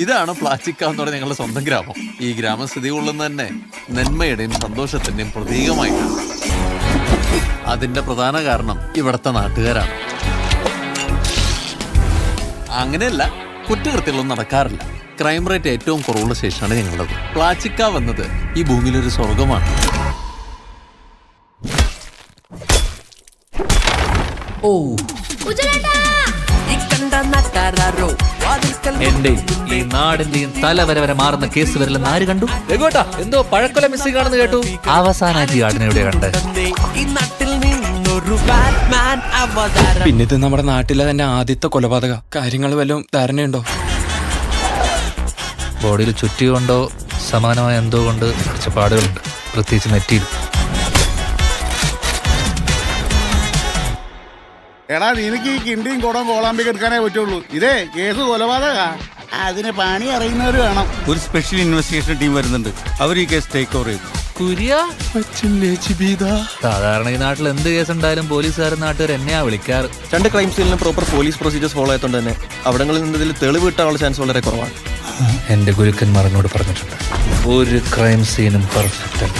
ഇതാണ് പ്ലാച്ചിക്കാവ് എന്ന് പറഞ്ഞ ഞങ്ങളുടെ സ്വന്തം ഗ്രാമം. ഈ ഗ്രാമം സ്ഥിതി കൊള്ളുന്ന തന്നെ നന്മയുടെയും സന്തോഷത്തിന്റെയും പ്രതീകമായിട്ടാണ്. അതിന്റെ പ്രധാന കാരണം ഇവിടുത്തെ നാട്ടുകാരാണ്. അങ്ങനെയല്ല, കുറ്റകൃത്യങ്ങളൊന്നും നടക്കാറില്ല. ക്രൈം റേറ്റ് ഏറ്റവും കുറവുള്ള സ്റ്റേഷനാണ് ഞങ്ങളുടേത്. പ്ലാച്ചിക്കാവ് എന്നത് ഈ ഭൂമിയിലൊരു സ്വർഗമാണ്. ഓ എന്റെ ഈ നാടിന്റെയും തലവര വരെ മാറുന്ന കേസ് വരില്ലെന്ന് ആര് കണ്ടു? രഘുവേട്ടാ, എന്തോ പഴക്കൊല മിസ്സിംഗ് ആണെന്ന് കേട്ടു. അവസാനമായിട്ട് ഈ ആടിനെ എവിടെ കണ്ടേ? പിന്നെ ഇത് നമ്മുടെ നാട്ടിലെ തന്നെ ആദ്യത്തെ കൊലപാതക. കാര്യങ്ങൾ വല്ലതും ധാരണയുണ്ടോ? ബോഡിയിൽ ചുറ്റികൊണ്ടോ സമാനമായ എന്തോ കൊണ്ട് കുറച്ച് പാടുകളുണ്ട്, പ്രത്യേകിച്ച് നെറ്റിയിൽ. എടാ, നിനക്ക് ഈ കിണ്ടിയും കുടം കോളാമ്പിക്ക് എടുക്കാനേ പറ്റുള്ളൂ. ഇതേ കേസ് കൊലപാതക. അതിന് പണി അറിയുന്നവര് വേണം. ഒരു സ്പെഷ്യൽ ഇൻവെസ്റ്റിഗേഷൻ ടീം വരുന്നുണ്ട്. അവർ ഈ കേസ് ടേക്ക് ഓവർ ചെയ്തു. സാധാരണ ഈ നാട്ടിൽ എന്ത് കേസ് ഉണ്ടായാലും പോലീസുകാരും നാട്ടുകാർ എന്നെയാ വിളിക്കാറ്. 2 ക്രൈം സീനിലും പ്രോപ്പർ പോലീസ് പ്രൊസീജിയേഴ്സ് ഫോളോ ആയതുകൊണ്ട് തന്നെ അവിടങ്ങളിൽ നിന്നതിൽ തെളിവ് കിട്ടാനുള്ള ചാൻസ് വളരെ കുറവാണ്. എന്റെ ഗുരുക്കന്മാർ എന്നോട് പറഞ്ഞിട്ടുണ്ട്, ഒരു ക്രൈം സീനും പെർഫെക്റ്റ് അല്ല.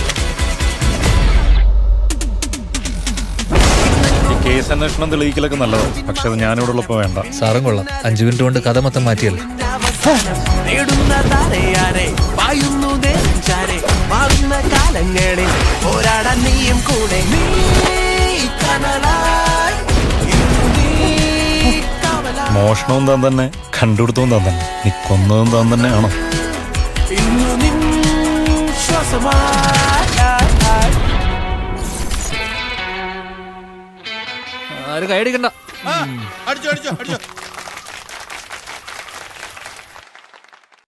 കേസ് അന്വേഷണം തെളിയിക്കലൊക്കെ നല്ലതാണ്, പക്ഷെ അത് ഞാനിവിടെ ഉള്ളപ്പോൾ വേണ്ട. സാറും കൊള്ളാം, 5 മിനിറ്റ് കൊണ്ട് കഥ മൊത്തം മാറ്റിയല്ലേ. മോഷണവും താൻ തന്നെ, കണ്ടുപിടുത്തവും താൻ തന്നെ, നീ കൊന്നതും താൻ തന്നെയാണോ? ആരും കൈയടിക്കണ്ട. അടിച്ചോ അടിച്ചോ അടിച്ചോ.